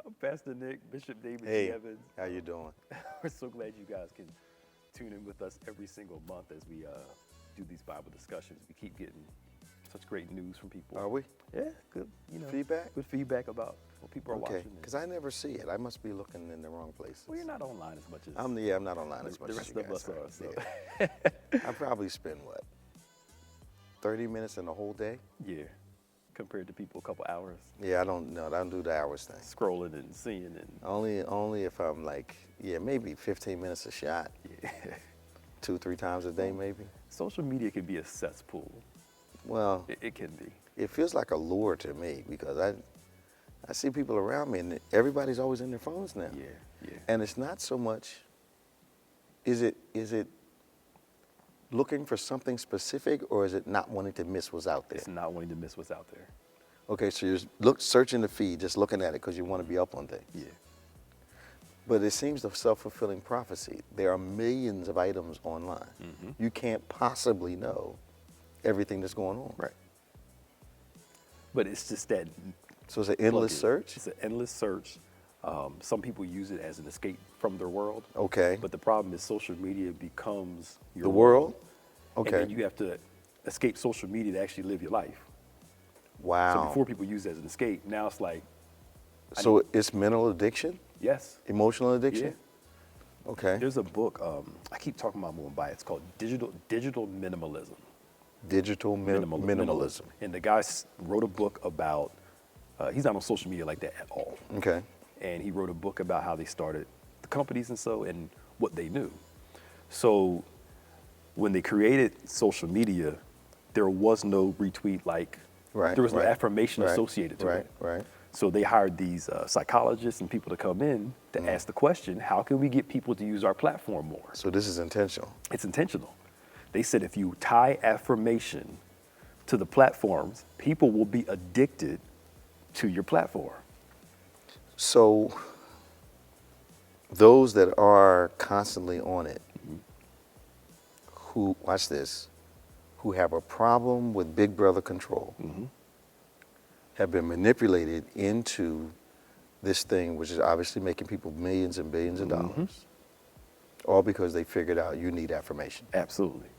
I'm Pastor Nick, Bishop David G. Hey, Evans. how you doing? We're so glad you guys can tune in with us every single month as we do these Bible discussions. We keep getting such great news from people. Are we? Yeah, good. Feedback? Good feedback about what people are Okay, watching. because I never see it. I must be looking in the wrong places. Well, you're not online as much as I'm not online as much the as rest you of guys us are. So. Yeah. I probably spend, 30 minutes in the whole day? Yeah, compared to people a couple hours Yeah, I don't do the hours thing. scrolling and seeing and Only if I'm maybe 15 minutes a shot. yeah. 2-3 times a day, maybe. Social media can be a cesspool. Well, It can be. it feels like a lure to me because I see people around me and everybody's always in their phones now. Yeah. And it's not so much, is it looking for something specific or is it not wanting to miss what's out there? It's not wanting to miss what's out there. Okay, so you're searching the feed, just looking at it because you want to be up on things. Yeah. But it seems a self-fulfilling prophecy. There are millions of items online. Mm-hmm. You can't possibly know everything that's going on. Right. But it's just that. So it's an endless search? It's an endless search. Some people use it as an escape from their world. Okay. But the problem is social media becomes your The world? And Okay. then you have to escape social media to actually live your life. Wow. So before people use it as an escape, now it's like, So it's mental addiction? yes. Emotional addiction? Yeah. Okay. There's a book, I keep talking about moving by it. It's called Digital Minimalism. Digital minimalism. And the guy wrote a book about, he's not on social media like that at all. Okay. And he wrote a book about how they started the companies and what they knew. So when they created social media, there was no retweet like, Right. there was no right, affirmation right, associated to right, it. Right. So they hired these psychologists and people to come in to ask the question, how can we get people to use our platform more? So this is intentional. It's intentional. They said if you tie affirmation to the platforms, people will be addicted to your platform. So those that are constantly on it, who, watch this, who have a problem with Big Brother control, have been manipulated into this thing, which is obviously making people millions and billions of dollars, all because they figured out you need affirmation. Absolutely.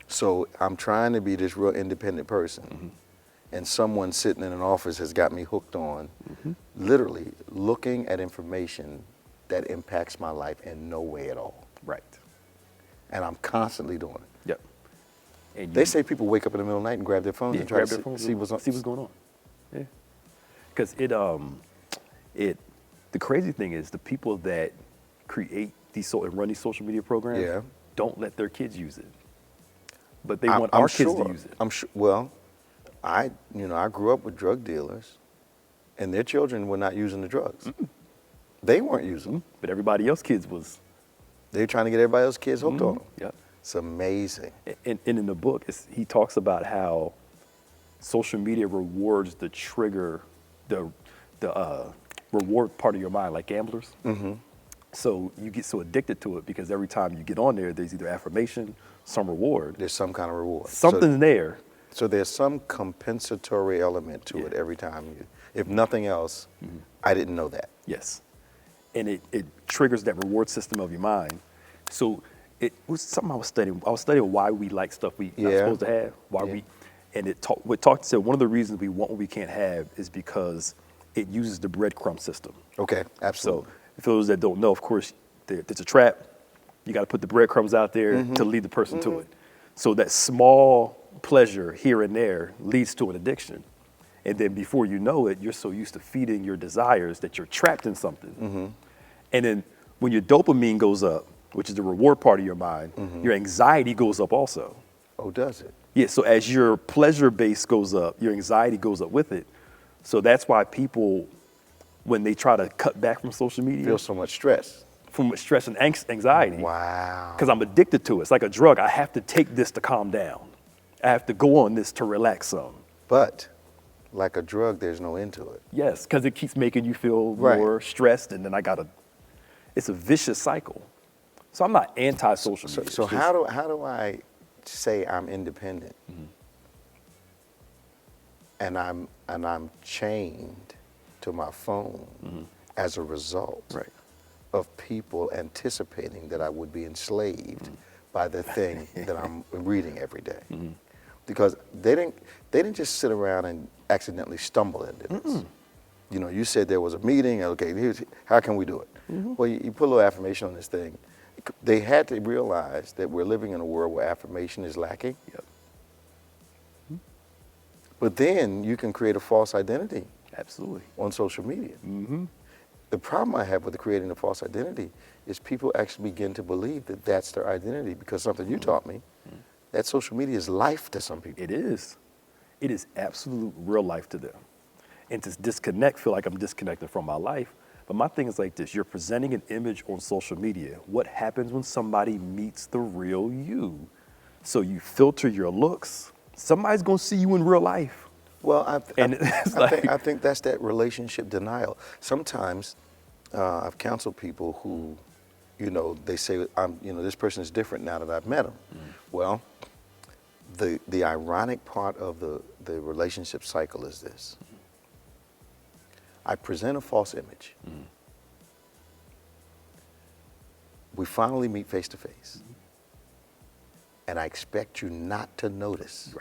So I'm trying to be this real independent person, and someone sitting in an office has got me hooked on literally looking at information that impacts my life in no way at all. Right. And I'm constantly doing it. Yep. And They say people wake up in the middle of the night and grab their phones and try grab to their phones see what's on. see what's going on. Yeah. Because the crazy thing is the people that create these and run these social media programs Yeah. don't let their kids use it. But they want our kids to use it. I'm sure. Well, I grew up with drug dealers, and their children were not using the drugs. They weren't using them. But everybody else's kids was. They were trying to get everybody else's kids hooked on them. Yep. It's amazing. And in the book, he talks about how social media rewards the trigger, the reward part of your mind, like gamblers. So you get so addicted to it because every time you get on there, there's either affirmation, some reward, There's some kind of reward. something there. So there's some compensatory element to it every time you. If nothing else, I didn't know that. Yes. And it triggers that reward system of your mind. So it was something I was studying. I was studying why we like stuff we not supposed to have. And said one of the reasons we want what we can't have is because it uses the breadcrumb system. Okay, absolutely. So for those that don't know, of course, there's a trap. You got to put the breadcrumbs out there to lead the person to it. So that small pleasure here and there leads to an addiction. And then before you know it, you're so used to feeding your desires that you're trapped in something. And then when your dopamine goes up, which is the reward part of your mind, your anxiety goes up also. Oh, does it? Yeah, so as your pleasure base goes up, your anxiety goes up with it. So that's why people, when they try to cut back from social media, Feel so much stress. from stress and anxiety. Wow. Because I'm addicted to it. It's like a drug. I have to take this to calm down. I have to go on this to relax some. But like a drug, there's no end to it. Yes, because it keeps making you feel Right. more stressed, and then it's a vicious cycle. So I'm not anti-social So, media. so It's just- how do I say I'm independent and I'm chained to my phone as a result Right. of people anticipating that I would be enslaved by the thing that I'm reading every day. Because they didn't just sit around and accidentally stumble into this. You know, you said there was a meeting, okay, how can we do it? Well, you put a little affirmation on this thing. They had to realize that we're living in a world where affirmation is lacking. Yep. But then you can create a false identity Absolutely. on social media. The problem I have with creating a false identity is people actually begin to believe that that's their identity because something you taught me, that social media is life to some people. It is. It is absolute real life to them. And to disconnect, feel like I'm disconnected from my life. But my thing is like this, you're presenting an image on social media. What happens when somebody meets the real you? So you filter your looks. Somebody's gonna see you in real life. Well, I I think that's that relationship denial. Sometimes I've counseled people who, you know, they say, this person is different now that I've met him. Well, the ironic part of the relationship cycle is this. I present a false image. We finally meet face to face. And I expect you not to notice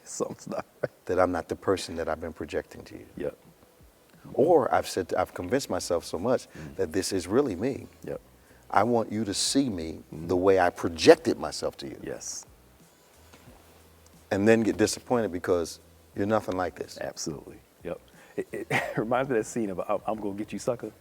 Something's not right. that I'm not the person that I've been projecting to you. Yep. Or I've convinced myself so much that this is really me. Yep. I want you to see me the way I projected myself to you. Yes. And then get disappointed because you're nothing like this. Absolutely. Yep. It reminds me of that scene of I'm gonna get you, sucker.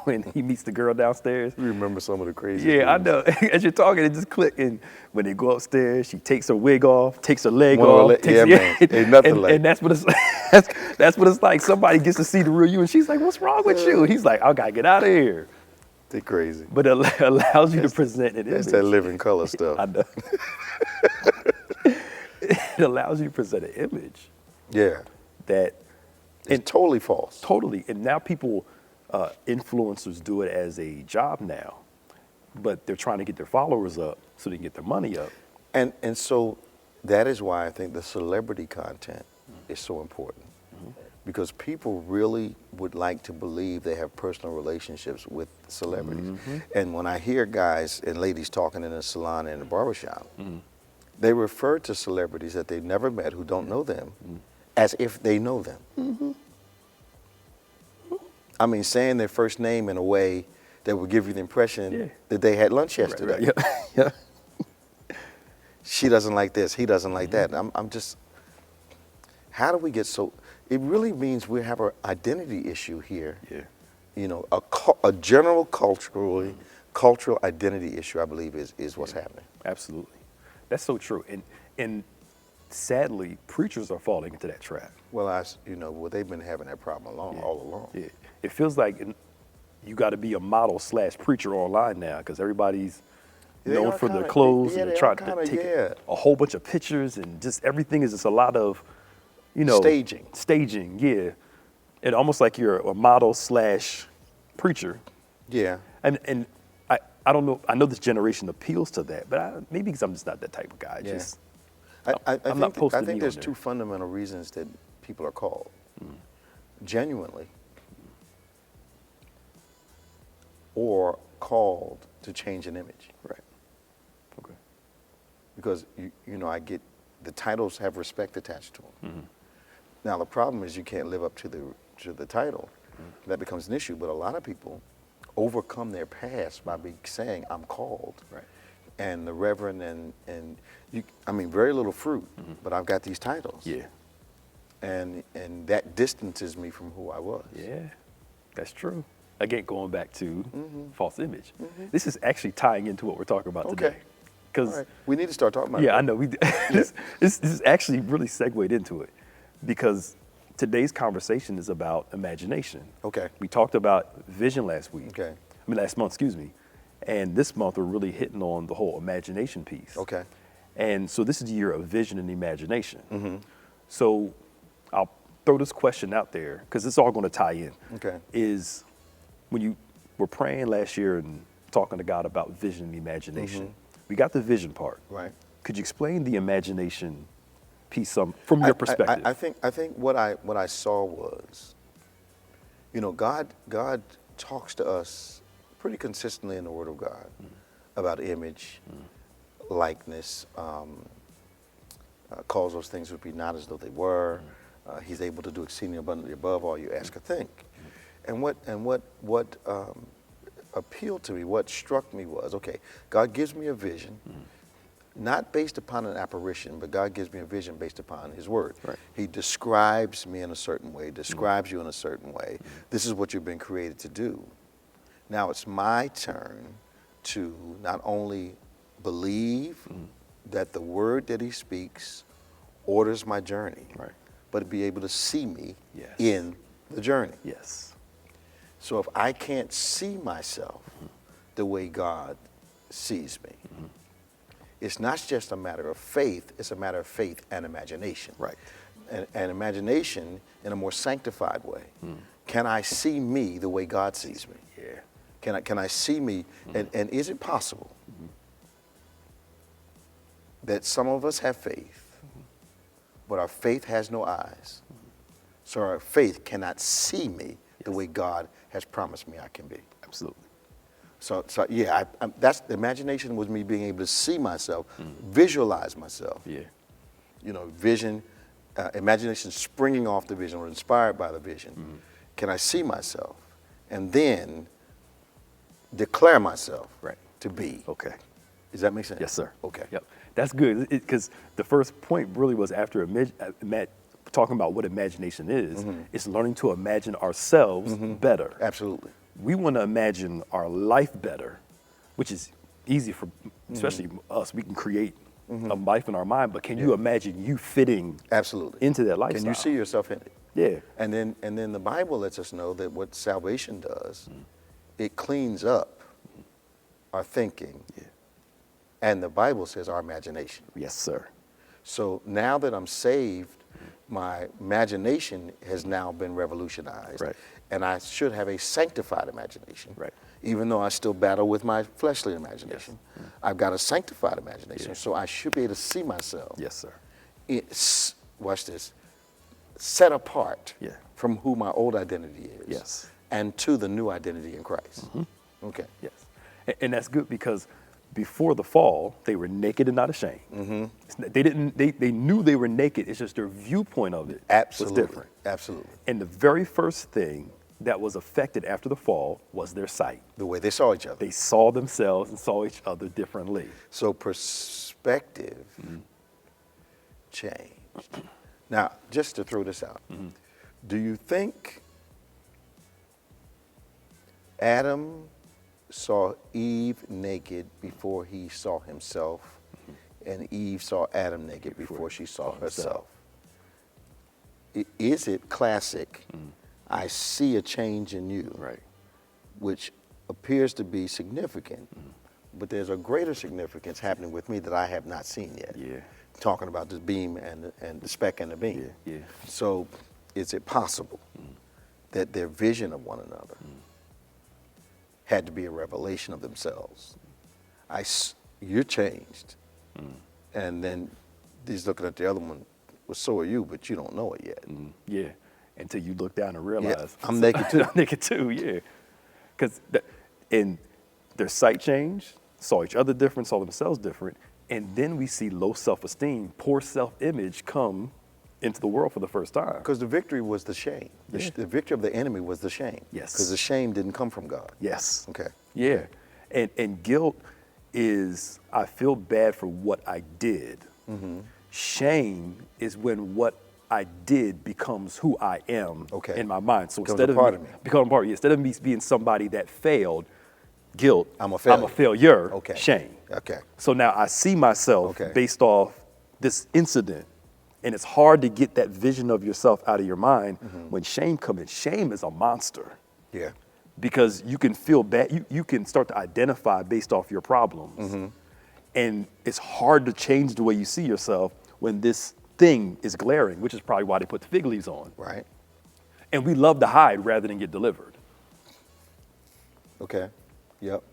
When he meets the girl downstairs. You remember some of the crazy Yeah, I know. As you're talking, it just clicked. And when they go upstairs, she takes her wig off, takes her leg off. Yeah, man. Ain't nothing like. And that's what it's that's what it's like. Somebody gets to see the real you, and she's like, "What's wrong with you?" And he's like, "I gotta get out of here." They're crazy. But it allows you to present an image. That's that living color stuff. I know. It allows you to present an image Yeah. that. It's totally false. Totally. And now people, influencers do it as a job now, but they're trying to get their followers up so they can get their money up. And so that is why I think the celebrity content is so important. Because people really would like to believe they have personal relationships with celebrities. And when I hear guys and ladies talking in a salon and a barbershop, they refer to celebrities that they've never met who don't know them as if they know them. I mean, saying their first name in a way that would give you the impression that they had lunch yesterday. Right. Yeah. She doesn't like this, he doesn't like that. I'm just, how do we get so, it really means we have an identity issue here. Yeah. You know, a general cultural identity issue, I believe, is what's happening. Absolutely. That's so true. And sadly, preachers are falling into that trap. Well, they've been having that problem all along. Yeah. It feels like you got to be a model / preacher online now because everybody's known for their clothes and they're trying to take a whole bunch of pictures and just everything is just a lot of, Staging. Staging, yeah. And almost like you're a model / preacher. Yeah. And I don't know. I know this generation appeals to that, but maybe because I'm just not that type of guy. I think there's there. two fundamental reasons that people are called. Genuinely. Or called to change an image. Right. Okay. Because, I get, the titles have respect attached to them. Now, the problem is you can't live up to the title. That becomes an issue, but a lot of people overcome their past by saying, I'm called. Right. And the reverend very little fruit, but I've got these titles. Yeah. And that distances me from who I was. Yeah, that's true. Again, going back to false image. This is actually tying into what we're talking about today. Because right. We need to start talking about it. Yeah, I know. This is actually really segued into it because today's conversation is about imagination. Okay. We talked about vision last week. Okay. Last month, excuse me. And this month we're really hitting on the whole imagination piece. Okay. And so this is the year of vision and imagination. So I'll throw this question out there because it's all going to tie in. Okay. Is when you were praying last year and talking to God about vision and imagination, we got the vision part. Right. Could you explain the imagination piece from your perspective? I think what I saw was You know, God talks to us pretty consistently in the Word of God about image, likeness, calls those things which be not as though they were. He's able to do exceedingly abundantly above all you ask or think. And what appealed to me, what struck me was, okay, God gives me a vision, not based upon an apparition, but God gives me a vision based upon His Word. Right. He describes me in a certain way, describes you in a certain way. This is what you've been created to do. Now it's my turn to not only believe that the word that He speaks orders my journey, Right. but to be able to see me Yes. in the journey. Yes. So if I can't see myself the way God sees me, it's not just a matter of faith, it's a matter of faith and imagination. Right. And imagination in a more sanctified way. Can I see me the way God sees me? Yeah. Can I see me? And is it possible that some of us have faith, but our faith has no eyes? So our faith cannot see me the way God has promised me I can be. Absolutely. So yeah, that's the imagination, was me being able to see myself, visualize myself. Yeah. You know, vision, imagination springing off the vision or inspired by the vision. Can I see myself and then declare myself Right. to be? Okay. Does that make sense? Yes, sir. Okay. Yep. That's good, because the first point really was after talking about what imagination is. It's learning to imagine ourselves better. Absolutely. We want to imagine our life better, which is easy for, especially us. We can create a life in our mind, but can you imagine you fitting Absolutely. into that lifestyle? Can you see yourself in it? Yeah. And then the Bible lets us know that what salvation does, it cleans up our thinking. Yeah. And the Bible says our imagination. Yes, sir. So now that I'm saved, my imagination has now been revolutionized. Right. And I should have a sanctified imagination. Right. Even though I still battle with my fleshly imagination. Yes. I've got a sanctified imagination. Yeah. So I should be able to see myself. Yes, sir. It's, watch this, set apart Yeah. from who my old identity is. Yes. And to the new identity in Christ. Okay. Yes. And that's good, because before the fall, they were naked and not ashamed. They knew they were naked. It's just their viewpoint of it Absolutely. was different. Absolutely. And the very first thing that was affected after the fall was their sight. The way they saw each other. They saw themselves and saw each other differently. So perspective changed. Now, just to throw this out, do you think Adam saw Eve naked before he saw himself, and Eve saw Adam naked before she saw herself? Is it classic, I see a change in you, Right. which appears to be significant, but there's a greater significance happening with me that I have not seen yet? Yeah. Talking about this beam and the speck and the beam. Yeah. Yeah. So is it possible that their vision of one another had to be a revelation of themselves? You're changed. And then he's looking at the other one, well, so are you, but you don't know it yet. Yeah. Until you look down and realize. I'm naked too. I'm naked too, yeah. Because in their sight changed, saw each other different, saw themselves different, and then we see low self-esteem, poor self-image come into the world for the first time. Because the victory was the shame. Yeah. The victory of the enemy was the shame. Yes. Because the shame didn't come from God. Yes. Okay. Yeah. And guilt is, I feel bad for what I did. Shame is when what I did becomes who I am in my mind. So Becomes instead a part of me. become a part of me. Instead of me being somebody that failed, guilt, I'm a failure. I'm a failure, Okay. shame. Okay. So now I see myself Okay. based off this incident. And it's hard to get that vision of yourself out of your mind when shame comes in. Shame is a monster. Yeah. Because you can feel bad. You can start to identify based off your problems. And it's hard to change the way you see yourself when this thing is glaring, which is probably why they put the fig leaves on. Right. And we love to hide rather than get delivered. Okay. Yep.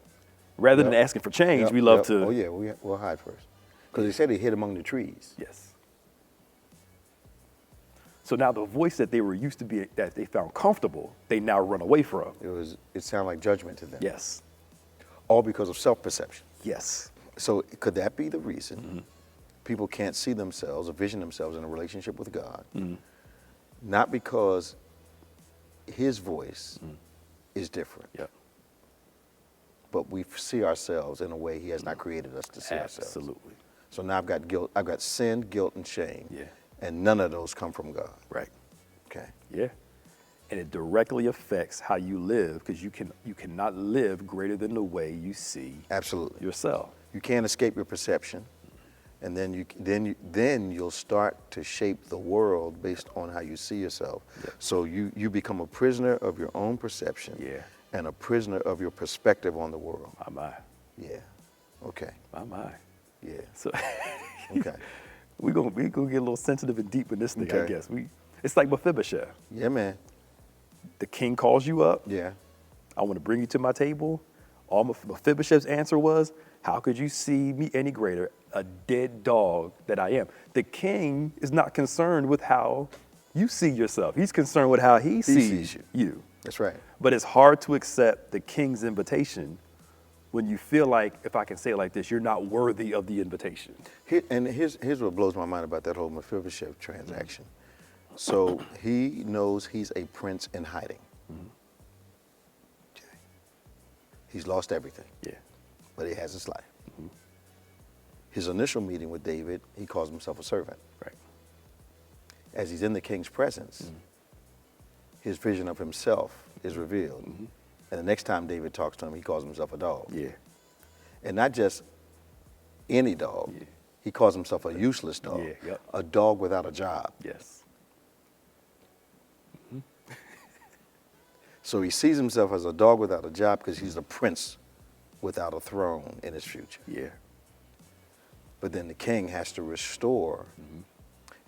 Rather than asking for change, Yep, we love yep. to. Oh yeah, we'll hide first. Because they said they hid among the trees. Yes. So now the voice that they were used to be, that they found comfortable, they now run away from. It sounded like judgment to them. Yes. All because of self-perception. Yes. So could that be the reason people can't see themselves or vision themselves in a relationship with God? Not because his voice is different, Yep. but we see ourselves in a way he has not created us to see ourselves. Absolutely. So now I've got guilt, I've got sin, guilt, and shame. Yeah. And none of those come from God. Right. Okay. Yeah. And it directly affects how you live, because you cannot live greater than the way you see Absolutely. yourself. You can't escape your perception, and then you'll start to shape the world based on how you see yourself. Yep. So you become a prisoner of your own perception. Yeah. And a prisoner of your perspective on the world. My. Yeah. Okay. My. Yeah. So Okay. we gonna get a little sensitive and deep in this thing, I Okay. guess. It's like Mephibosheth. Yeah, man. The king calls you up. Yeah. I want to bring you to my table. All Mephibosheth's answer was, how could you see me any greater, a dead dog that I am? The king is not concerned with how you see yourself. He's concerned with how he sees you. That's right. But it's hard to accept the king's invitation when you feel like, if I can say it like this, you're not worthy of the invitation. Here's what blows my mind about that whole Mephibosheth transaction. So he knows he's a prince in hiding. Okay. He's lost everything. Yeah. But he has his life. His initial meeting with David, he calls himself a servant. Right. As he's in the king's presence, his vision of himself is revealed. And the next time David talks to him, he calls himself a dog. Yeah. And not just any dog. Yeah. He calls himself a useless dog. Yeah, yep. A dog without a job. Yes. So he sees himself as a dog without a job because he's a prince without a throne in his future. Yeah. But then the king has to restore.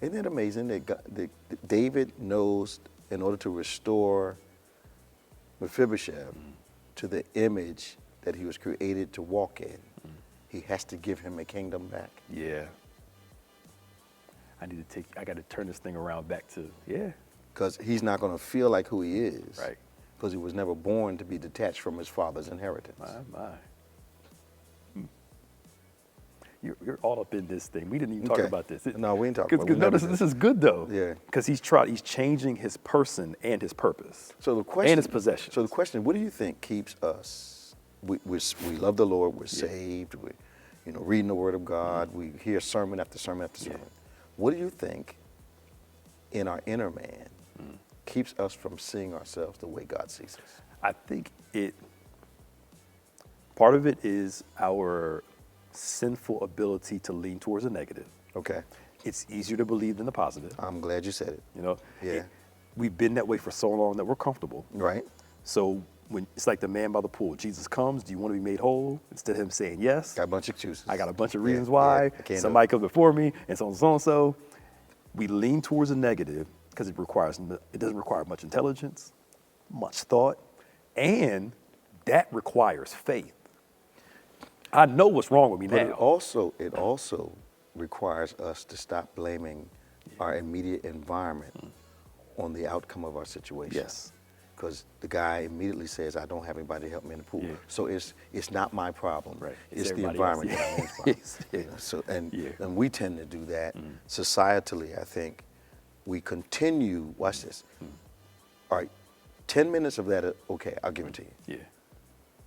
Isn't it amazing that David knows, in order to restore Mephibosheth to the image that he was created to walk in, he has to give him a kingdom back. Yeah. I got to turn this thing around back to, yeah. Because he's not going to feel like who he is. Right. Because he was never born to be detached from his father's inheritance. My. You're all up in this thing. We didn't even talk Okay. about this. No, we ain't talking about it. We No, never this did. is good though. Yeah. Because he's changing his person and his purpose. So the question, and his possessions. So the question, what do you think keeps us? We love the Lord. We're saved. We're, reading the Word of God. We hear sermon after sermon after sermon. What do you think in our inner man keeps us from seeing ourselves the way God sees us? I think part of it is our sinful ability to lean towards the negative. Okay. It's easier to believe than the positive. I'm glad you said it. Yeah. We've been that way for so long that we're comfortable. Right. So when it's like the man by the pool, Jesus comes, do you want to be made whole? Instead of him saying yes, Got a bunch of excuses. I got a bunch of reasons why. I can't do Somebody it. comes before me, and so on and so and so. We lean towards the negative because it doesn't require much intelligence, much thought, and that requires faith. I know what's wrong with me But now. it also requires us to stop blaming our immediate environment on the outcome of our situation. Yes. Because the guy immediately says, I don't have anybody to help me in the pool. Yeah. So it's not my problem. Right. It's the everybody else. environment that I'm in. Yes. And we tend to do that. Societally, I think we continue, watch this. All right, 10 minutes of that, okay, I'll give it to you. Yeah.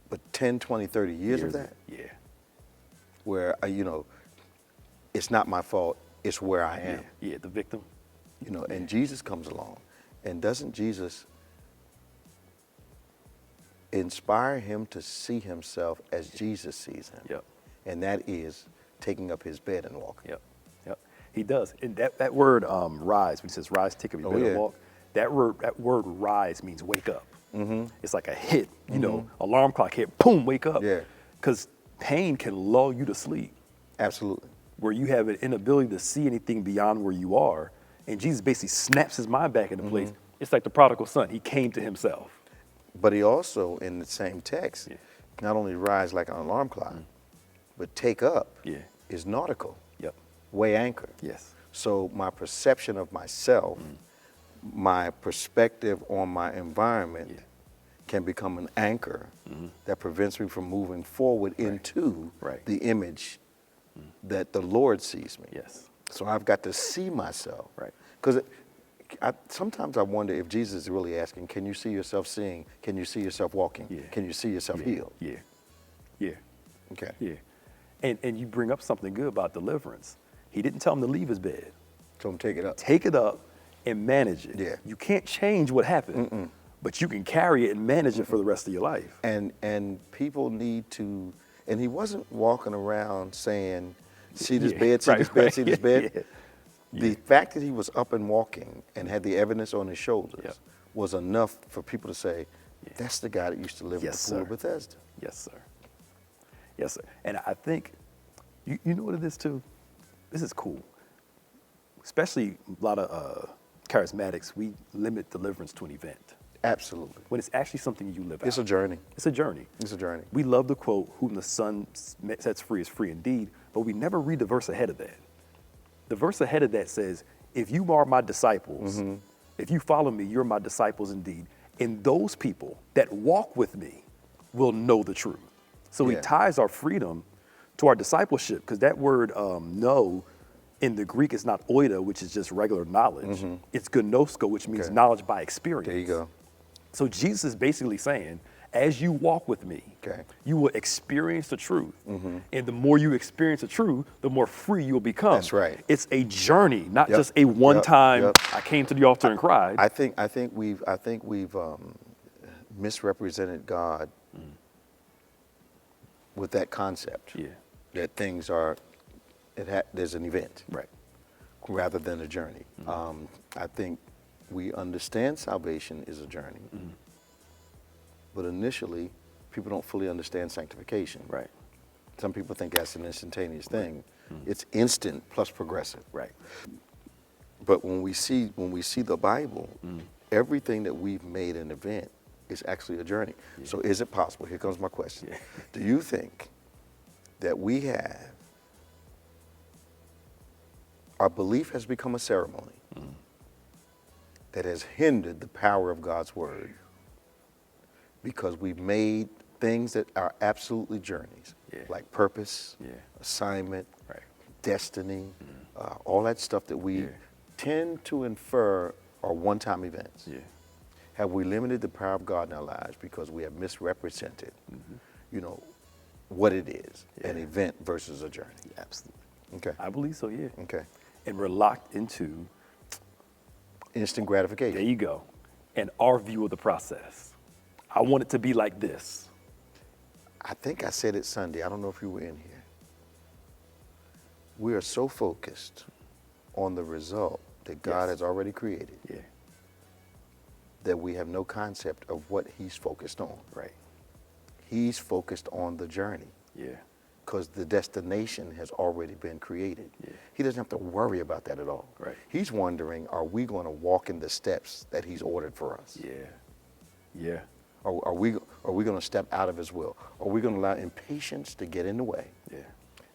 But 10, 20, 30 years of that, Yeah. where, it's not my fault, it's where I am. Yeah, the victim. And Jesus comes along. And doesn't Jesus inspire him to see himself as Jesus sees him? Yep. And that is taking up his bed and walking. Yep. He does. And that word rise, when he says rise, take up your bed and walk, that word rise means wake up. It's like a hit, alarm clock hit, boom, wake up. Yeah. Because pain can lull you to sleep, Absolutely. where you have an inability to see anything beyond where you are. And Jesus basically snaps his mind back into place. It's like the prodigal son. He came to himself. But he also, in the same text, not only rise like an alarm clock, but take up is nautical, Yep. weigh anchor. Yes. So my perception of myself my perspective on my environment Yeah. can become an anchor that prevents me from moving forward into Right. the image that the Lord sees me. Yes. So I've got to see myself. Right. Because sometimes I wonder if Jesus is really asking, can you see yourself seeing? Can you see yourself walking? Yeah. Can you see yourself Yeah. healed? Yeah. Yeah. Okay. Yeah. And you bring up something good about deliverance. He didn't tell him to leave his bed. So I'm take it up. Take it up and manage it. Yeah. You can't change what happened, but you can carry it and manage it for the rest of your life. And people need to, and he wasn't walking around saying, see this Yeah, bed, see right, this bed, right. see this bed. Yeah. The fact that he was up and walking and had the evidence on his shoulders Yep. was enough for people to say, Yeah. that's the guy that used to live Yes, in the pool sir. of Bethesda. Yes, sir. Yes, sir. And I think, you know what it is too? This is cool. Especially a lot of charismatics, we limit deliverance to an event. Absolutely. When it's actually something you live out. It's a journey. It's a journey. It's a journey. We love the quote, whom the Son sets free is free indeed, but we never read the verse ahead of that. The verse ahead of that says, if you are my disciples, if you follow me, you're my disciples indeed. And those people that walk with me will know the truth. So he Yeah. ties our freedom to our discipleship, because that word know in the Greek is not oida, which is just regular knowledge. It's gnosko, which means Okay. knowledge by experience. There you go. So Jesus is basically saying, as you walk with me, Okay. you will experience the truth. And the more you experience the truth, the more free you'll become. That's right. It's a journey, not Yep. just a one-time, Yep. I came to the altar and cried. I think we've misrepresented God with that concept. Yeah. That things are, there's an event Right. rather than a journey. I think we understand salvation is a journey, but initially, people don't fully understand sanctification. Right. Some people think that's an instantaneous thing. It's instant plus progressive. Right. But when we see the Bible, everything that we've made an event is actually a journey. So is it possible? Here comes my question. Yeah. Do you think that our belief has become a ceremony that has hindered the power of God's word because we've made things that are absolutely journeys, like purpose, assignment, Right. destiny, all that stuff that we tend to infer are one-time events. Yeah. Have we limited the power of God in our lives because we have misrepresented, what it is, an event versus a journey? Absolutely. Okay. I believe so, yeah. Okay. And we're locked into, Instant there gratification. you go, and our view of the process. I want it to be like this. I think I said it Sunday. I don't know if you were in here. We are so focused on the result that God has already created Yeah. that we have no concept of what he's focused on. Right. He's focused on the journey Yeah. because the destination has already been created. Yeah. He doesn't have to worry about that at all. Right. He's wondering, are we going to walk in the steps that he's ordered for us? Yeah. Yeah. Are we going to step out of his will? Are we going to allow impatience to get in the way Yeah.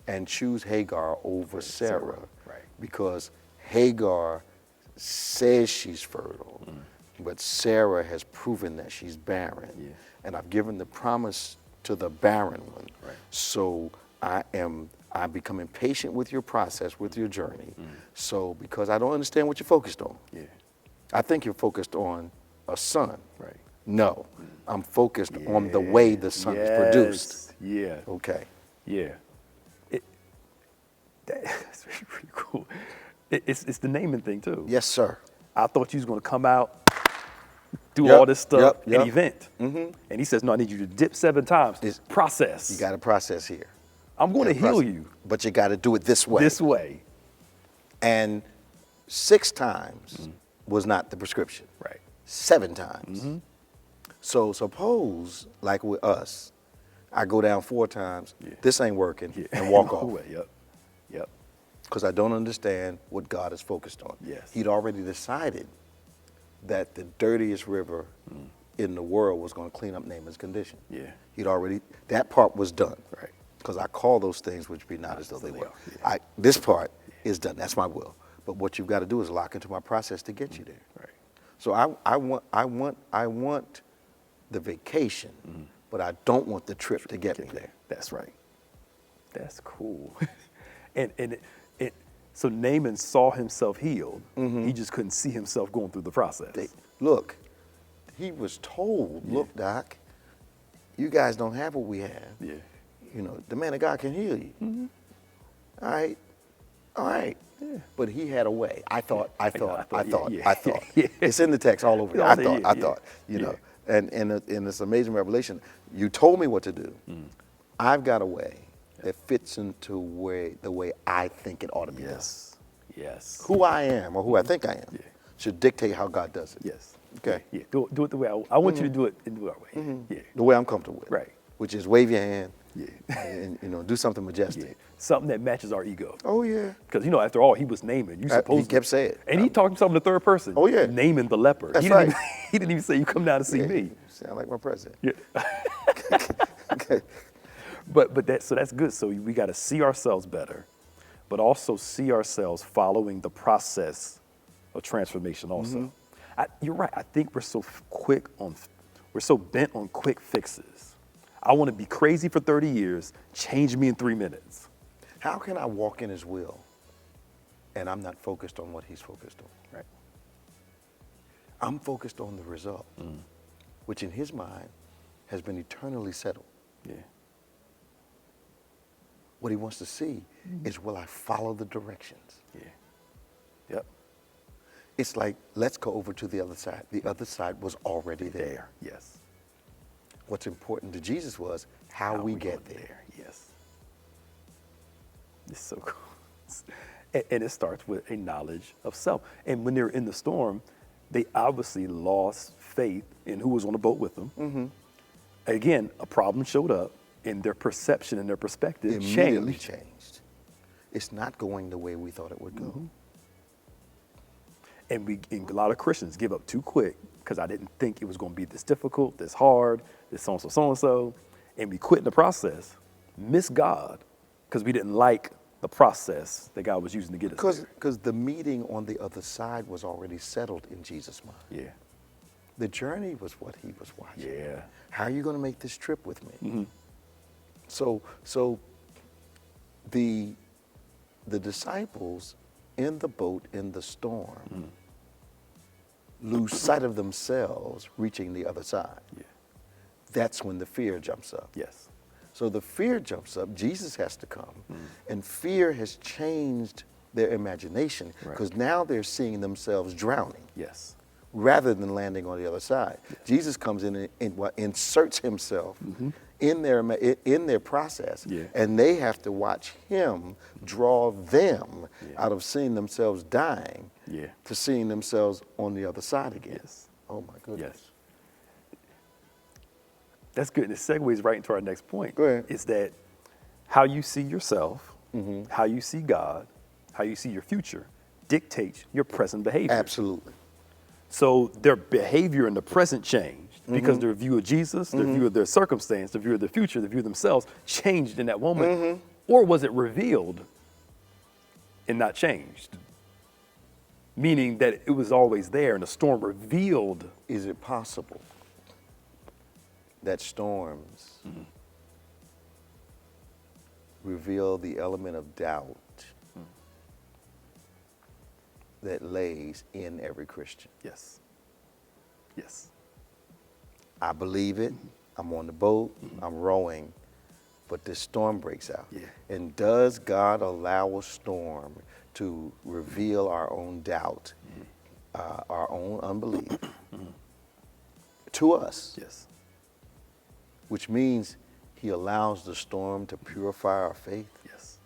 and choose Hagar over Sarah? Right. Because Hagar says she's fertile, but Sarah has proven that she's barren. Yeah. And I've given the promise to the barren one. Right. So I become impatient with your process, with your journey. So because I don't understand what you're focused on. Yeah. I think you're focused on a son. Right. No, I'm focused on the way the son is produced. Yeah. Okay. Yeah. That's pretty cool. It's the naming thing too. Yes, sir. I thought you was going to come out, do Yep, all this stuff, yep. an event. And he says, no, I need you to dip 7 times. Process. You got a process here. I'm going to Gotta heal process. you But you got to do it this way. this way. And 6 times was not the prescription. Right. 7 times. So suppose, like with us, I go down 4 times, this ain't working, and walk off. Away. Yep. Yep. Because I don't understand what God is focused on. Yes. He'd already decided that the dirtiest river in the world was going to clean up Naaman's condition. Yeah. That part was done. Right. Because I call those things which be not as though they were. Yeah. This part is done. That's my will. But what you've got to do is lock into my process to get you there. Right. So I want the vacation, but I don't want the trip to get me there. That's right. That's cool. and so Naaman saw himself healed. He just couldn't see himself going through the process. Look, he was told, look, Doc, you guys don't have what we have. Yeah. You know, the man of God can heal you. All right. Yeah. But he had a way. I thought. Yeah. It's in the text all over. I thought, you know, and it's amazing revelation. You told me what to do. I've got a way that fits into the way I think it ought to be done. Yes. Who I am or who I think I am should dictate how God does it. Yes. Okay. Yeah. Do it the way I want you to do it in the right way. Yeah. The way I'm comfortable with. Right. Which is wave your hand. Yeah. And do something majestic. Yeah. Something that matches our ego. Oh yeah. Because after all, he was Naaman. You supposed he kept saying it. And he talked himself in the third person. Oh yeah. Naaman the leper. That's right. He didn't even say, you come down to see me. You sound like my president. Yeah. Okay. But that's good. So we got to see ourselves better, but also see ourselves following the process of transformation also. You're right. I think we're so bent on quick fixes. I want to be crazy for 30 years, change me in 3 minutes. How can I walk in his will and I'm not focused on what he's focused on? Right. I'm focused on the result, which in his mind has been eternally settled. Yeah. What he wants to see is, will I follow the directions? Yeah. Yep. It's like, let's go over to the other side. The other side was already there. Yes. What's important to Jesus was how we get there. Yes. It's so cool. And it starts with a knowledge of self. And when they're in the storm, they obviously lost faith in who was on the boat with them. Again, a problem showed up, and their perception and their perspective Immediately changed. It's not going the way we thought it would go. And a lot of Christians give up too quick because I didn't think it was going to be this difficult, this hard, this so-and-so, and we quit in the process, miss God because we didn't like the process that God was using to get us there. Because the meeting on the other side was already settled in Jesus' mind. Yeah. The journey was what he was watching. Yeah. How are you going to make this trip with me? So the disciples in the boat in the storm lose sight of themselves reaching the other side. Yeah. That's when the fear jumps up. Yes. So the fear jumps up, Jesus has to come, and fear has changed their imagination because now they're seeing themselves drowning. Yes. Rather than landing on the other side. Yes. Jesus comes in and inserts himself in their process, and they have to watch him draw them out of seeing themselves dying to seeing themselves on the other side again. Yes. Oh my goodness. Yes. That's good. And it segues right into our next point. Go ahead. Is that how you see yourself, how you see God, how you see your future dictates your present behavior. Absolutely. So their behavior in the present changed because their view of Jesus, their view of their circumstance, their view of the future, their view of themselves changed in that moment. Or was it revealed and not changed? Meaning that it was always there and the storm revealed. Is it possible that storms reveal the element of doubt that lays in every Christian? Yes. Yes. I believe it. I'm on the boat. I'm rowing. But this storm breaks out. Yeah. And does God allow a storm to reveal our own doubt, our own unbelief to us? Yes. Which means he allows the storm to purify our faith. Yes.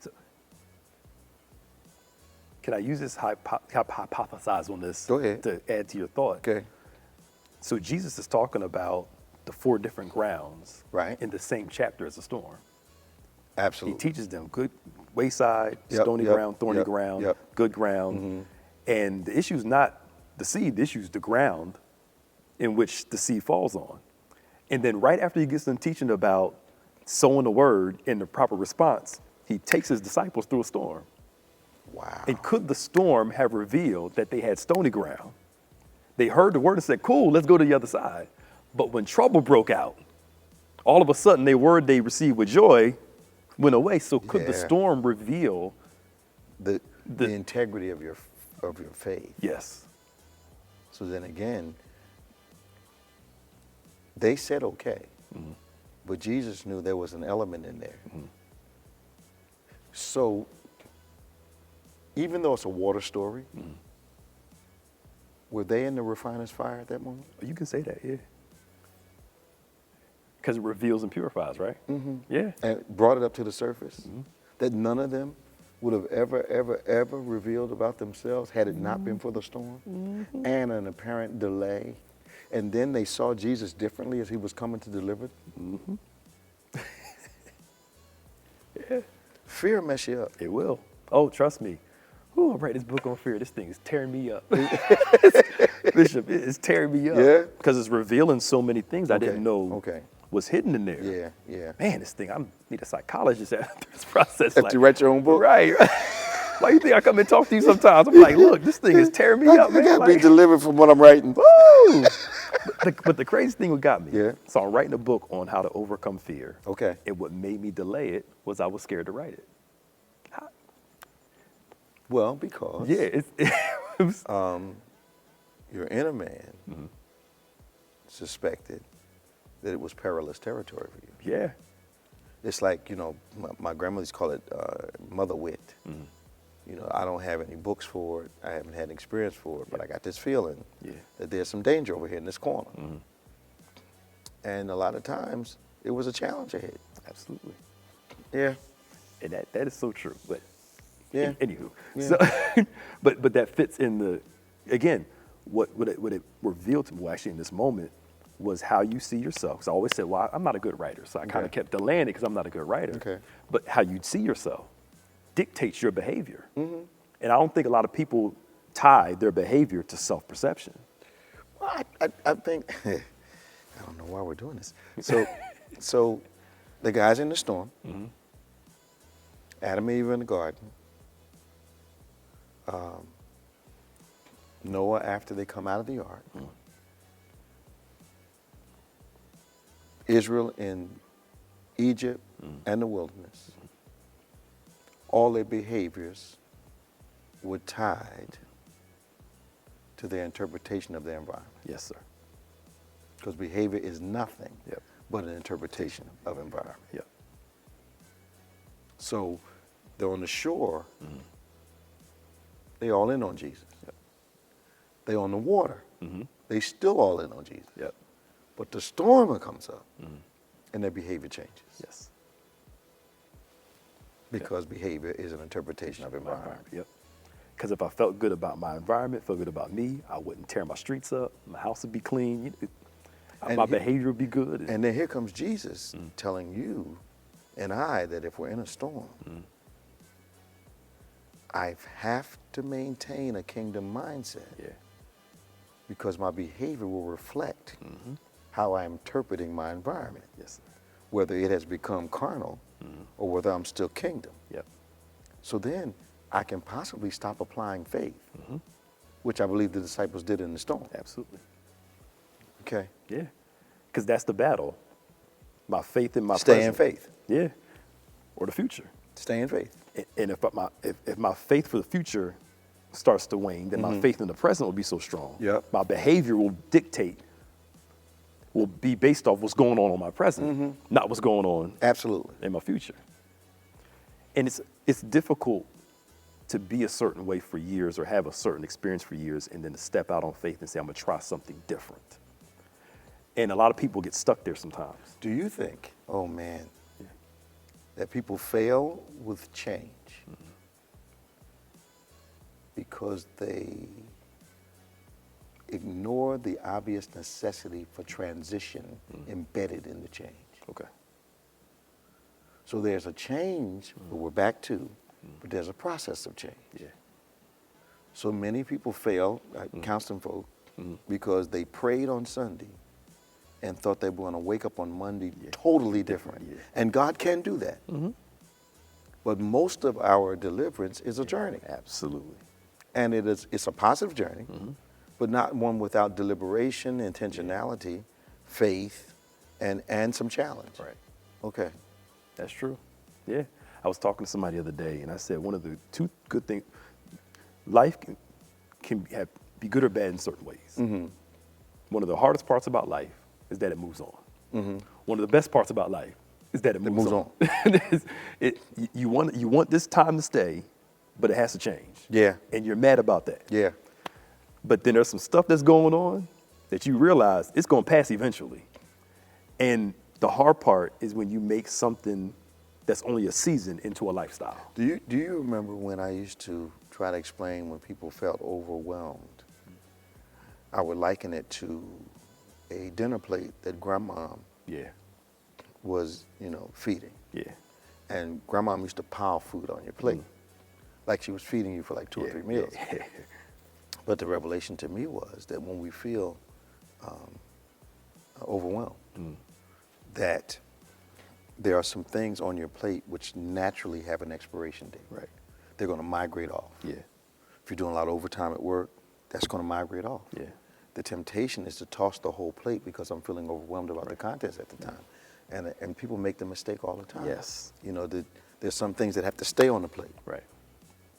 So, can I use this hypothesize on this Go ahead. to add to your thought? Okay. So Jesus is talking about the 4 different grounds Right. in the same chapter as the storm. Absolutely. He teaches them good wayside, stony ground, thorny ground, good ground. And the issue is not the seed, the issue is the ground in which the seed falls on. And then right after he gets them teaching about sowing the word in the proper response, he takes his disciples through a storm. Wow. And could the storm have revealed that they had stony ground? They heard the word and said, cool, let's go to the other side. But when trouble broke out, all of a sudden, the word they received with joy went away. So could the Yeah. storm reveal? The integrity of your faith. Yes. So then again, they said okay, but Jesus knew there was an element in there. So even though it's a water story, were they in the refiner's fire at that moment? You can say that, yeah. Because it reveals and purifies, right? Yeah. And brought it up to the surface that none of them would have ever revealed about themselves had it not been for the storm and an apparent delay. And then they saw Jesus differently as he was coming to deliver them. Yeah. Fear mess you up. It will. Oh, trust me. Ooh, I'll write this book on fear. This thing is tearing me up. Bishop, it's tearing me up. Yeah? Because it's revealing so many things I didn't know Okay. was hidden in there. Yeah, yeah. Man, this thing, I need a psychologist after this process. Have to write your own book? Right. Why you think I come and talk to you sometimes? I'm like, look, this thing is tearing me up, I man. gotta Like, be delivered from what I'm writing. woo! But the crazy thing what got me, Yeah. so I'm writing a book on how to overcome fear. Okay. And what made me delay it was I was scared to write it. Well, because Yeah, it was, your inner man suspected that it was perilous territory for you. yeah. It's like, my grandmother used to call it mother wit. I don't have any books for it. I haven't had experience for it, but I got this feeling that there's some danger over here in this corner. And a lot of times, it was a challenge ahead. Absolutely. Yeah. And that is so true. But Yeah. anywho, Yeah. so, but that fits in the, again, what it revealed to me, well, actually in this moment, was how you see yourself. Because I always said, well, I'm not a good writer. So I kind of kept delaying it because I'm not a good writer. Okay. But how you see yourself dictates your behavior. And I don't think a lot of people tie their behavior to self-perception. Well, I think, I don't know why we're doing this. So the guy's in the storm. Adam and Eve in the garden. Noah after they come out of the ark. Israel in Egypt and the wilderness. All their behaviors were tied to their interpretation of their environment. Yes, sir. Because behavior is nothing Yep. but an interpretation of environment. Yep. So they're on the shore, they all in on Jesus. Yep. They on the water, they still all in on Jesus. Yep. But the storm comes up and their behavior changes. Yes. Because behavior is an interpretation of environment. Yep. Because if I felt good about my environment, felt good about me, I wouldn't tear my streets up. My house would be clean. My behavior would be good. And then here comes Jesus telling you and I that if we're in a storm, I have to maintain a kingdom mindset Yeah. because my behavior will reflect how I'm interpreting my environment, Yes, sir. whether it has become carnal or whether I'm still kingdom. Yep. So then I can possibly stop applying faith, which I believe the disciples did in the storm. Absolutely. Okay. Yeah. Because that's the battle. My faith in my Stay in present. faith. Yeah. Or the future. Stay in faith. And if my faith for the future starts to wane, then my faith in the present will be so strong. Yep. My behavior will be based off what's going on my present, not what's going on Absolutely. in my future. And it's difficult to be a certain way for years or have a certain experience for years and then to step out on faith and say, I'm going to try something different. And a lot of people get stuck there sometimes. Do you think, oh man, that people fail with change because they ignore the obvious necessity for transition embedded in the change? Okay. So there's a change, but we're back to, but there's a process of change. Yeah. So many people fail, counseling folk, because they prayed on Sunday and thought they were going to wake up on Monday totally different. Yeah. And God can do that. But most of our deliverance is a journey. Absolutely. And it's a positive journey, but not one without deliberation, intentionality, faith, and some challenge. Right. Okay. That's true. Yeah. I was talking to somebody the other day, and I said one of the two good things, life can be good or bad in certain ways. One of the hardest parts about life is that it moves on. One of the best parts about life is that it moves on. You want this time to stay, but it has to change. Yeah. And you're mad about that. Yeah. But then there's some stuff that's going on that you realize it's going to pass eventually. And the hard part is when you make something that's only a season into a lifestyle. Do you remember when I used to try to explain when people felt overwhelmed? I would liken it to a dinner plate that grandma Yeah. was, feeding. Yeah. And grandma used to pile food on your plate, like she was feeding you for like 2 or 3 meals. Yeah. But the revelation to me was that when we feel overwhelmed, that there are some things on your plate which naturally have an expiration date. Right. They're going to migrate off. Yeah. If you're doing a lot of overtime at work, that's going to migrate off. Yeah. The temptation is to toss the whole plate because I'm feeling overwhelmed about the contents at the time. And people make the mistake all the time. Yes. There's some things that have to stay on the plate. Right.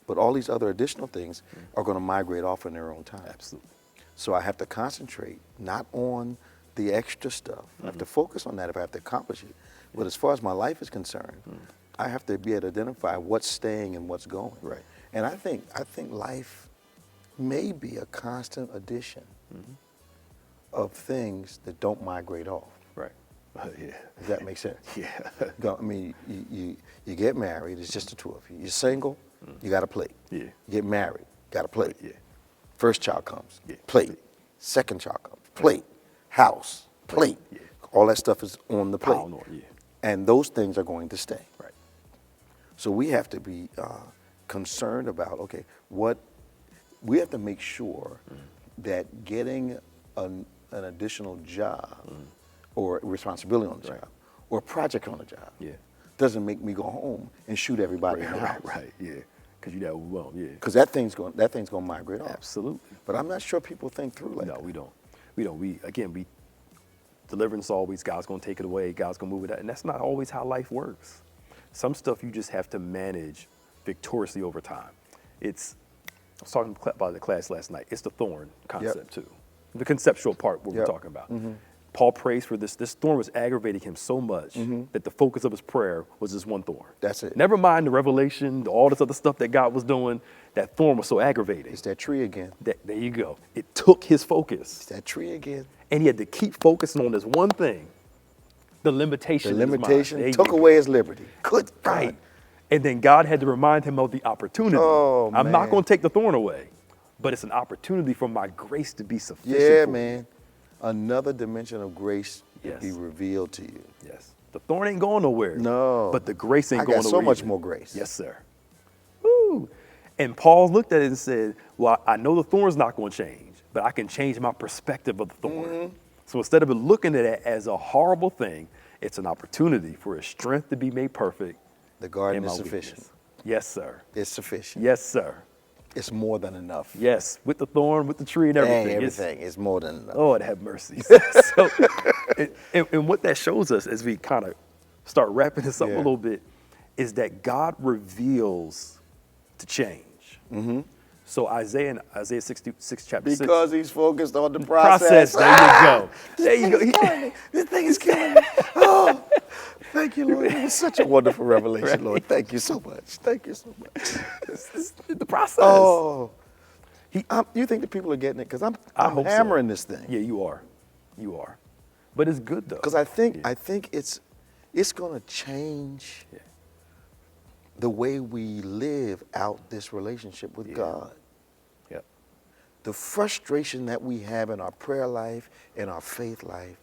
But all these other additional things are going to migrate off in their own time. Absolutely. So I have to concentrate not on the extra stuff. I have to focus on that if I have to accomplish it. But as far as my life is concerned, I have to be able to identify what's staying and what's going. Right. And I think life may be a constant addition of things that don't migrate off. Right. Yeah. Does that make sense? Yeah. I mean, you get married, it's just the two of you. You're single, you got a plate. Yeah. You get married, got a plate. Yeah. First child comes, Yeah. plate. Second child comes, plate. House, plate. Yeah. All that stuff is on the plate. Pound on, yeah. And those things are going to stay. Right. So we have to be concerned about, okay, we have to make sure that getting an additional job or responsibility on the job or a project on the job Yeah. doesn't make me go home and shoot everybody in the house. Right. Yeah. Because you're that overwhelmed. Yeah. Because that thing's going to migrate off. Absolutely. But I'm not sure people think through like No, that. we don't. Deliverance always, God's going to take it away, God's going to move it out. And that's not always how life works. Some stuff you just have to manage victoriously over time. I was talking about the class last night. It's the thorn concept too. The conceptual part what we're talking about. Paul prays for this. This thorn was aggravating him so much that the focus of his prayer was this one thorn. That's it. Never mind the revelation, all this other stuff that God was doing. That thorn was so aggravating. It's that tree again. There you go. It took his focus. It's that tree again. And he had to keep focusing on this one thing, the limitation. The in his mind. limitation There you took go. away his liberty. Good God. Right. And then God had to remind him of the opportunity. Oh, I'm not man. going to take the thorn away, but it's an opportunity for my grace to be sufficient. Yeah, for man. Another dimension of grace Yes. to be revealed to you. you. Yes. The thorn ain't going nowhere. No. But the grace ain't I going got nowhere. so much either. more grace. Yes, sir. Woo. And Paul looked at it and said, well, I know the thorn's not going to change, but I can change my perspective of the thorn. So instead of looking at it as a horrible thing, it's an opportunity for his strength to be made perfect. The garden in is my sufficient. weakness. Yes, sir. It's sufficient. Yes, sir. It's more than enough. Yes, with the thorn, with the tree and everything. And It's- everything is more than enough. Lord have mercy. So, and what that shows us as we kind of start wrapping this up a Yeah. little bit is that God reveals to change. So Isaiah 66, chapter 6. Because he's focused on the Process. process. There you go. There you go. This thing is killing me. Oh, thank you, Lord. It was such a wonderful revelation, Right. Lord. Thank you so much. Thank you so much. It's the process. Oh, you think the people are getting it? Because I'm hope so. hammering this thing. Yeah, you are. You are. But it's good though. Because I think Yeah. it's going to change Yeah. the way we live out this relationship with Yeah. God. Yep. The frustration that we have in our prayer life and our faith life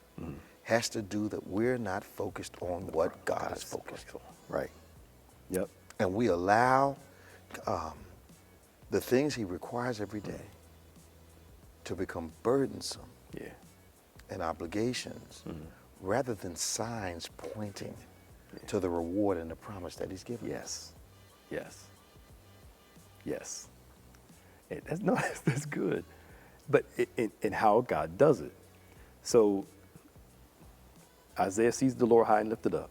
has to do that we're not focused on what God is focused on. Right. Yep. And we allow the things he requires every day to become burdensome Yeah. and obligations rather than signs pointing to the reward and the promise that he's given. Yes. Yes. Yes. No, that's good. But in how God does it. So Isaiah sees the Lord high and lifted up.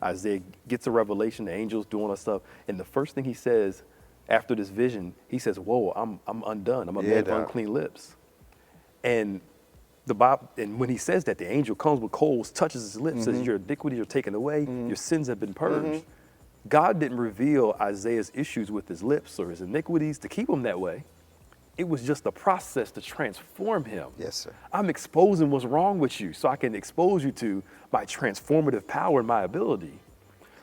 Isaiah gets a revelation, the angels doing all that stuff. And the first thing he says after this vision, he says, whoa, I'm undone. I'm a man of unclean lips. And the Bible, and when he says that, the angel comes with coals, touches his lips, says, your iniquities are taken away, your sins have been purged. God didn't reveal Isaiah's issues with his lips or his iniquities to keep him that way. It was just a process to transform him. Yes, sir. I'm exposing what's wrong with you so I can expose you to my transformative power and my ability.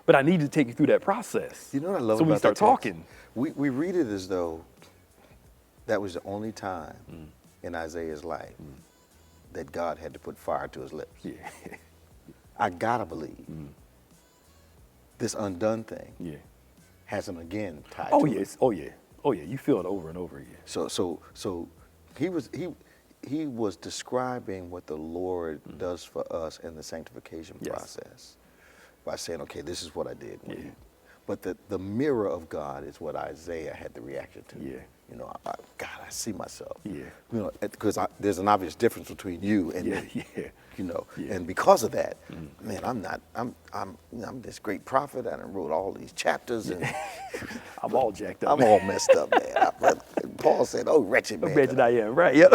But I need to take you through that process. You know what I love so about we start that text? talking. We read it as though that was the only time in Isaiah's life that God had to put fire to his lips. Yeah. I gotta believe this undone thing has him again tied to it. Yes. Oh, yeah. Oh, yeah. You feel it over and over again. So he was describing what the Lord does for us in the sanctification process by saying, okay, this is what I did. But the mirror of God is what Isaiah had the reaction to. Yeah. You know, God, I see myself. Yeah. You know, because there's an obvious difference between you and me. Yeah. You know, and because of that, man, I'm this great prophet. I done wrote all these chapters, and I'm all jacked up. I'm all messed up, man. Paul said, "Oh, wretched man." Wretched I am, right? Yep.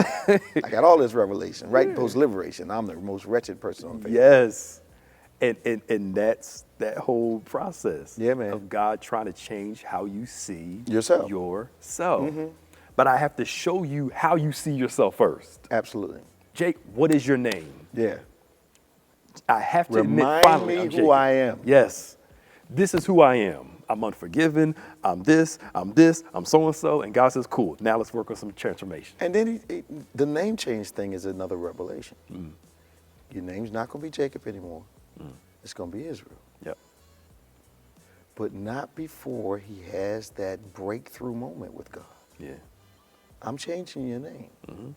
I got all this revelation, right? Post liberation, I'm the most wretched person on Facebook. Yes. And that's that whole process man. of God trying to change how you see yourself. But I have to show you how you see yourself first. Absolutely. Jake, what is your name? Yeah. I have to Remind admit, finally, me I'm who Jake. I am. Yes. This is who I am. I'm unforgiven. I'm this. I'm so-and-so. And God says, cool. Now let's work on some transformation. And then the name change thing is another revelation. Your name's not going to be Jacob anymore. It's going to be Israel. Yep. But not before he has that breakthrough moment with God. Yeah. I'm changing your name.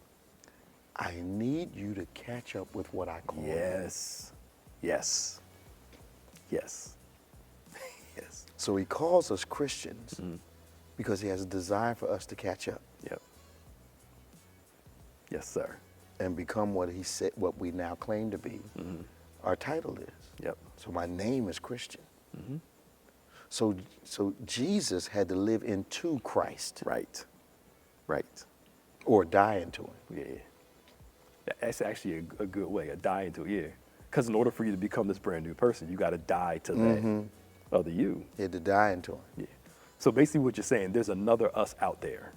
I need you to catch up with what I call Yes. Yes. Yes. Yes. So he calls us Christians because he has a desire for us to catch up. Yep. Yes, sir. And become what he said, what we now claim to be. Our title is. Yep. So my name is Christian. So Jesus had to live into Christ. Right. Right. Or die into him. Yeah. That's actually a good way, a die into it, yeah. Because in order for you to become this brand new person, you got to die to that other you. He had to die into him. Yeah. So basically what you're saying, there's another us out there.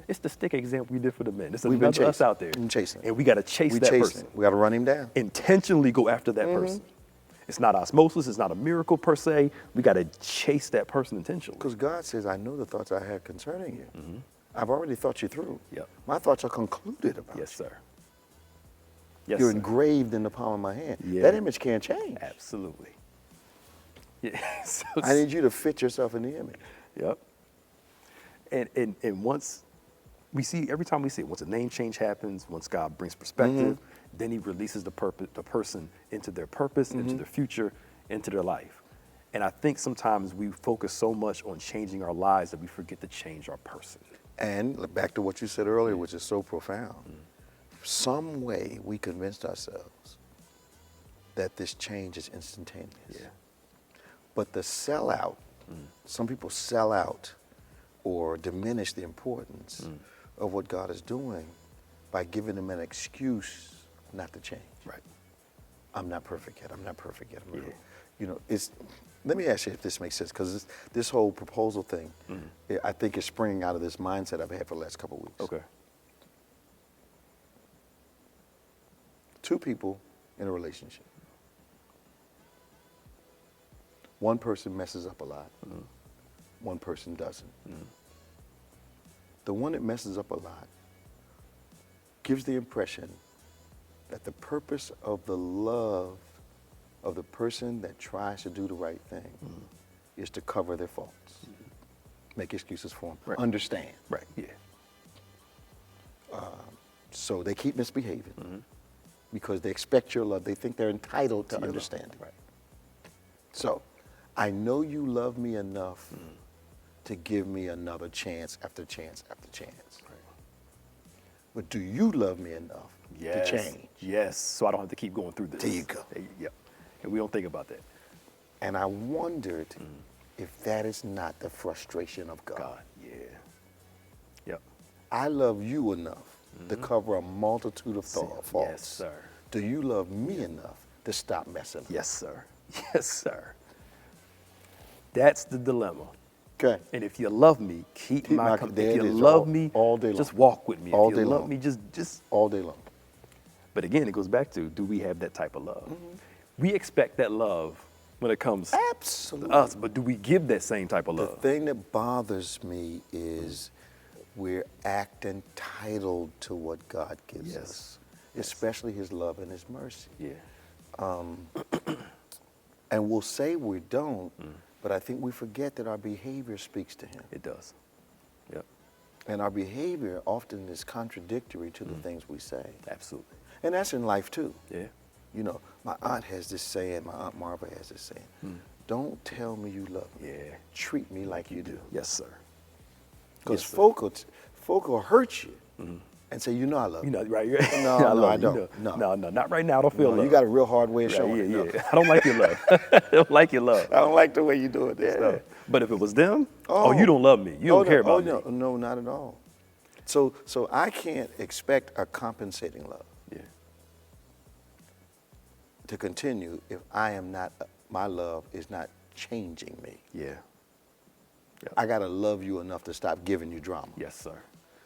It's the stick example we did for the men. There's another us out there. We've been chasing. And we got to chase that person. We got to run him down. Intentionally go after that person. It's not osmosis. It's not a miracle per se. We got to chase that person intentionally. Because God says, I know the thoughts I have concerning you. I've already thought you through. Yep. My thoughts are concluded about Yes, you. sir. Yes, You're sir. engraved in the palm of my hand. Yeah. That image can't change. Absolutely. Yeah. So I need you to fit yourself in the image. Yep. And once we see, every time we see it, once a name change happens, once God brings perspective, then he releases the person into their purpose, into their future, into their life. And I think sometimes we focus so much on changing our lives that we forget to change our person. And back to what you said earlier, which is so profound. Some way we convinced ourselves that this change is instantaneous. Yeah. But the sellout, some people sell out or diminish the importance of what God is doing by giving them an excuse not to change. Right. I'm not perfect yet. I'm not perfect yet. Yeah. You know, let me ask you if this makes sense, because this whole proposal thing, I think is springing out of this mindset I've had for the last couple of weeks. Okay. Two people in a relationship. One person messes up a lot. One person doesn't. The one that messes up a lot gives the impression that the purpose of the love of the person that tries to do the right thing is to cover their faults, make excuses for them, understand. Right. Yeah. So they keep misbehaving because they expect your love. They think they're entitled to your love. understanding. Right. So I know you love me enough to give me another chance after chance after chance. Right. But do you love me enough to change? Yes, so I don't have to keep going through this. There you go. Yep. And we don't think about that. And I wondered if that is not the frustration of God. God, yeah. Yep. I love you enough to cover a multitude of faults. Yes, sir. Do you love me enough to stop messing up? Yes, sir. Yes, sir. That's the dilemma. Okay. And if you love me, keep my my- command. there If it you is, love me, all day long. just walk with me. All if day you love long. me, just. All day long. But again, it goes back to, do we have that type of love? We expect that love when it comes Absolutely. to us, but do we give that same type of The love? thing that bothers me is we're acting entitled to what God gives Yes. us, especially His love and His mercy. Yeah. And we'll say we don't, but I think we forget that our behavior speaks to Him. It does. Yep. And our behavior often is contradictory to the things we say. Absolutely. And that's in life too. Yeah. You know, my aunt has this saying, my Aunt Marva has this saying, don't tell me you love me. Yeah. Treat me like you do. Yes, sir. Because Yes, sir. folk will hurt you and say, you know I love you. You know, right? No, I no, love I you, don't. No. No. no, not right now. I don't feel No, love. you got a real hard way of Right, showing it. yeah, No. yeah. I don't like your love. I don't like your love. I don't like the way you do it. This Yeah. stuff. But if it was them, Oh. you don't love me. You don't care about me. No, not at all. So I can't expect a compensating love Yeah. to continue if I am not, my love is not changing me. Yeah. I got to love you enough to stop giving you drama. Yes, sir.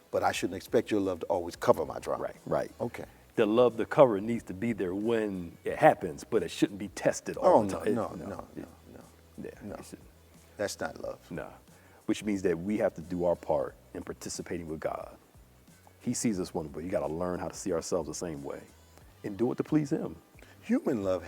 But I shouldn't expect your love to always cover my drama. Right, right. Okay. The love, the cover needs to be there when it happens, but it shouldn't be tested all Oh, the no, time. no. Yeah, No. it shouldn't. That's not love. Nah. Which means that we have to do our part in participating with God. He sees us one way. You got to learn how to see ourselves the same way and do it to please Him. Human love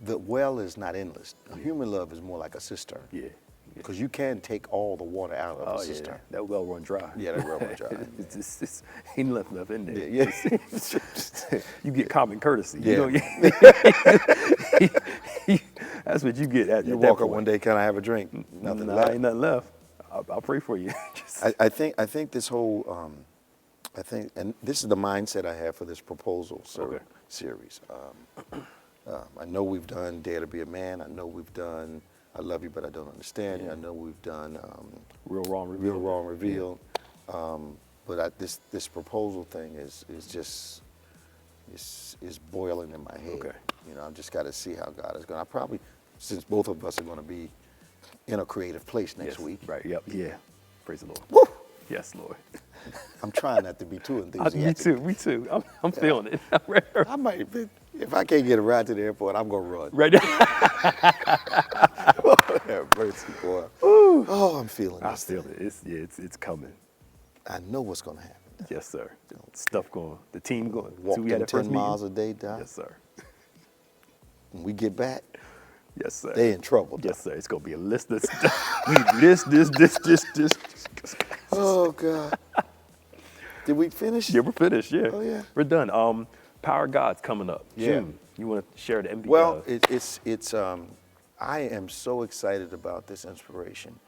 the well is not endless. Human love is more like a cistern. Yeah. Because you can take all the water out of a Oh, cistern. yeah. That well run dry. Yeah, that well run dry. It's ain't left enough in there. Yeah. You get common courtesy. Yeah. You know? That's what you get at You that walk up point. one day, can I have a drink? Nothing Nah, left. ain't nothing left. I'll pray for you. I think this whole, and this is the mindset I have for this proposal Okay. series. I know we've done Dare to Be a Man. I know we've done I Love You, But I Don't Understand You. I know we've done Real Wrong Revealed. Real Wrong Revealed. But this proposal thing is just is boiling in my head. Okay. You know, I've just got to see how God is going. I probably, since both of us are going to be in a creative place next Yes, week. Right, yep, yeah. Praise the Lord. Woo! Yes, Lord. I'm trying not to be too enthusiastic. Me too. I'm feeling it. I might, if I can't get a ride to the airport, I'm gonna run. Right. Have mercy, boy. Oh, I'm feeling I this. feel it. It's coming. I know what's gonna happen. Yes, sir. Stuff going. The team going. See, Walked we had in that first 10 miles meeting? a day, Doc. Yes, sir. When we get back, Yes, sir. they in trouble. Doc. Yes, sir. It's gonna be a list of stuff. We do this. Oh God. Did we finish? Yeah, we're finished. Yeah. Oh, yeah. We're done. Power of God's coming up. Yeah. June. You want to share the MVP? Well, it's I am so excited about this inspiration.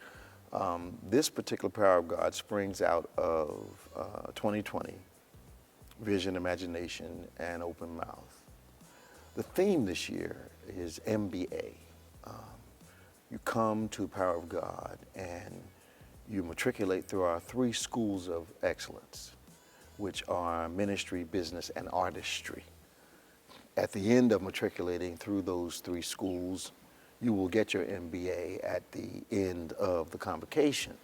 This particular Power of God springs out of 2020, Vision, Imagination, and Open Mouth. The theme this year is MBA. You come to Power of God and you matriculate through our 3 schools of excellence, which are ministry, business, and artistry. At the end of matriculating through those 3 schools, you will get your MBA at the end of the convocation.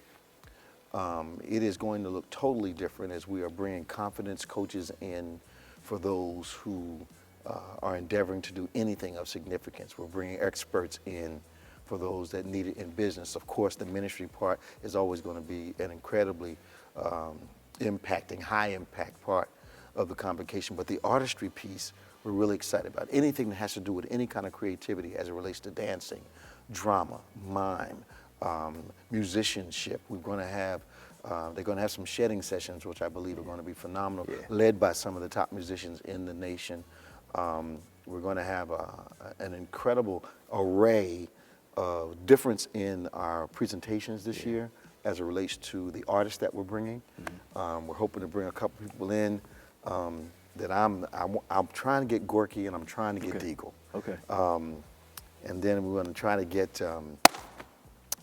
It is going to look totally different as we are bringing confidence coaches in for those who are endeavoring to do anything of significance. We're bringing experts in for those that need it in business. Of course, the ministry part is always going to be an incredibly impacting, high impact part of the convocation, but the artistry piece we're really excited about. Anything that has to do with any kind of creativity as it relates to dancing, drama, mime, musicianship. We're going to have, they're going to have some shedding sessions, which I believe are going to be phenomenal, led by some of the top musicians in the nation. We're going to have an incredible array difference in our presentations this year as it relates to the artists that we're bringing. We're hoping to bring a couple people in that I'm trying to get Gorky and I'm trying to get Deagle. Okay. And then we're going to try to get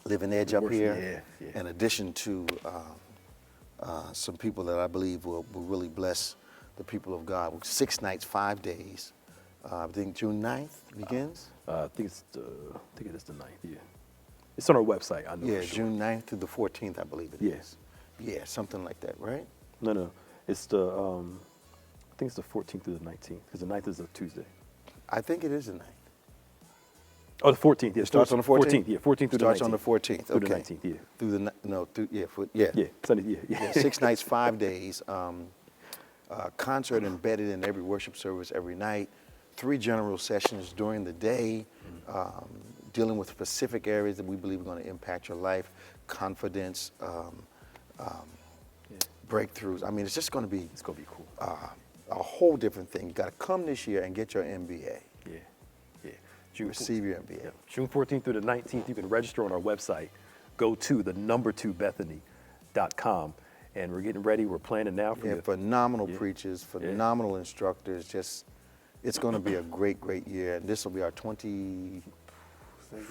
Living Edge up here, in addition to some people that I believe will really bless the people of God. 6 nights, 5 days. I think June 9th begins. I think it is the 9th. Yeah. It's on our website. I know. Yeah, for sure. June 9th through the 14th, I believe it is. Yeah, something like that, right? No. It's the I think it's the 14th through the 19th because the 9th is a Tuesday. I think it is the 9th. Oh, the 14th. Yeah, Starts on the 14th? 14th. Yeah, 14th through the 19th. Starts on the 14th. Through Okay. the 19th. Yeah. Through the yeah. Sunday. Yeah. 6 nights, 5 days. Concert embedded in every worship service every night. 3 general sessions during the day, dealing with specific areas that we believe are going to impact your life, confidence, breakthroughs. I mean, it's just going to be. It's gonna be cool. A whole different thing. You got to come this year and get your MBA. Yeah. Receive your MBA. Yeah. June 14th through the 19th. You can register on our website. Go to the number2bethany.com. And we're getting ready. We're planning now for phenomenal preachers, phenomenal instructors. Just, it's going to be a great, great year. And this will be our We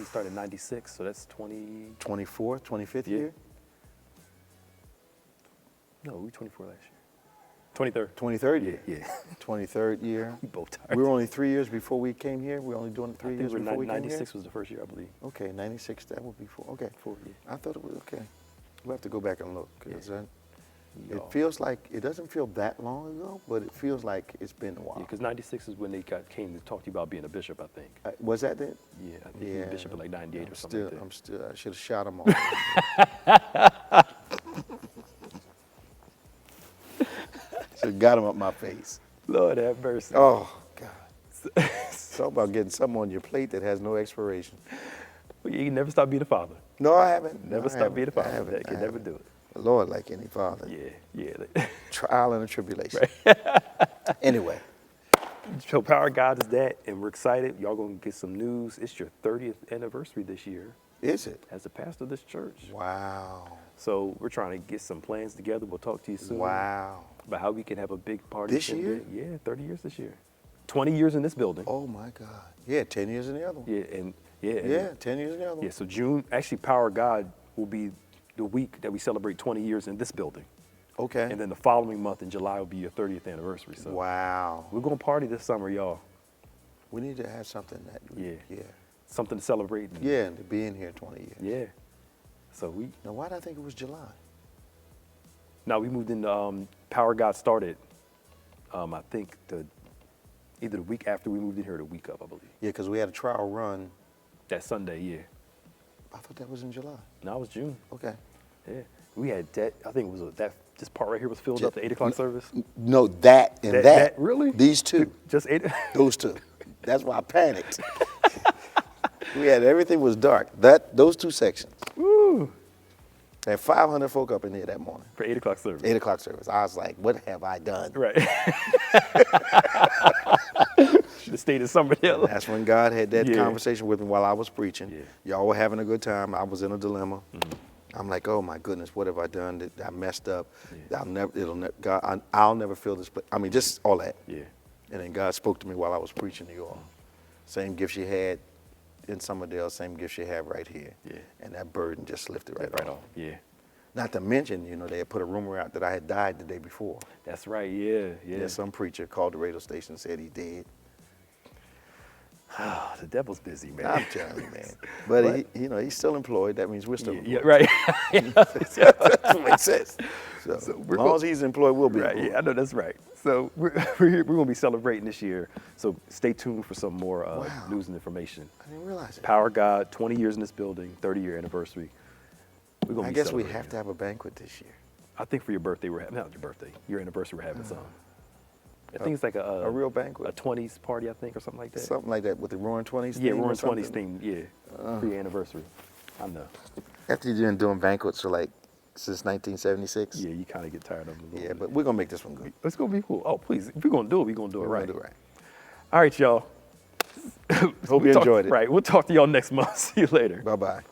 started in 96, so that's 24th, 25th year? No, we were 24 last year. 23rd. 23rd year? Yeah. 23rd year. We both tired. We were only 3 years before we came here? We were only doing it 3 years before we came here? 96 was the first year, I believe. Okay, 96, that would be 4. Okay. 4, yeah. I thought it was, okay. We'll have to go back and look. 'Cause Yeah. it feels like, it doesn't feel that long ago, but it feels like it's been a while. Yeah, because 96 is when they came to talk to you about being a bishop, I think. Was that it? Yeah, I think he was bishop in like 98 or something like that. I should have shot him off. Should have got him up my face. Lord have mercy. Oh, God. Talk about getting something on your plate that has no expiration. You can never stop being a father. No, I haven't. Never stop being a father. You can never do it. The Lord, like any father. Yeah. Trial and a tribulation. Anyway. So Power of God is that, and we're excited. Y'all gonna get some news. It's your 30th anniversary this year. Is it? As the pastor of this church. Wow. So we're trying to get some plans together. We'll talk to you soon. Wow. About how we can have a big party. This year? Yeah, 30 years this year. 20 years in this building. Oh my God. Yeah, 10 years in the other one. Yeah, 10 years in the other one. Yeah, so June, actually Power of God will be the week that we celebrate 20 years in this building. Okay. And then the following month in July will be your 30th anniversary. So wow. we're gonna party this summer, y'all. We need to have something that. Something to celebrate. And to be in here 20 years. Yeah. So Now, why did I think it was July? Now we moved into Power of God started. I think either the week after we moved in here, or the week of, I believe. Yeah, because we had a trial run. That Sunday, yeah. I thought that was in July. No, it was June. Okay. Yeah. We had that. I think it was this part right here was filled up. The 8 o'clock service. No, that and that. Really? These two. Just 8. Those two. That's why I panicked. We had everything was dark. Those 2 sections. Woo. Had 500 folk up in there that morning. For 8 o'clock service. 8 o'clock service. I was like, what have I done? Right. Should have stayed in Somerdale. That's when God had that conversation with me while I was preaching. Yeah. Y'all were having a good time. I was in a dilemma. Mm-hmm. I'm like, oh my goodness, what have I done? That I messed up. Yeah. I'll never feel this. I mean, just all that. Yeah. And then God spoke to me while I was preaching to you all. Same gifts you had in Somerdale, same gifts you have right here. Yeah. And that burden just lifted right off. Yeah. Not to mention, they had put a rumor out that I had died the day before. That's right. Yeah. Yeah, some preacher called the radio station and said he did. The devil's busy, man. I'm telling you, man. But he's still employed. That means we're still employed. Yeah, right. That's what makes sense. So as long as he's employed, we'll be employed. Yeah, I know that's right. So we're going to be celebrating this year. So stay tuned for some more news and information. I didn't realize it. Power of God, 20 years in this building, 30-year anniversary. I guess we have to have a banquet this year. I think for your birthday, not your birthday, your anniversary, we're having some. I think it's like a real banquet, a 20s party, I think, or something like that. Something like that with the Roaring 20s. Yeah, theme Roaring or something? 20s theme. Yeah, pre-anniversary. I know. After you've been doing banquets for since 1976. Yeah, you kind of get tired of them. Yeah, but we're gonna make this one good. It's gonna be cool. Oh, please, if we're gonna do it, we're gonna do it right. We're gonna do it right. All right, y'all. Hope you enjoyed it. Right. We'll talk to y'all next month. See you later. Bye-bye.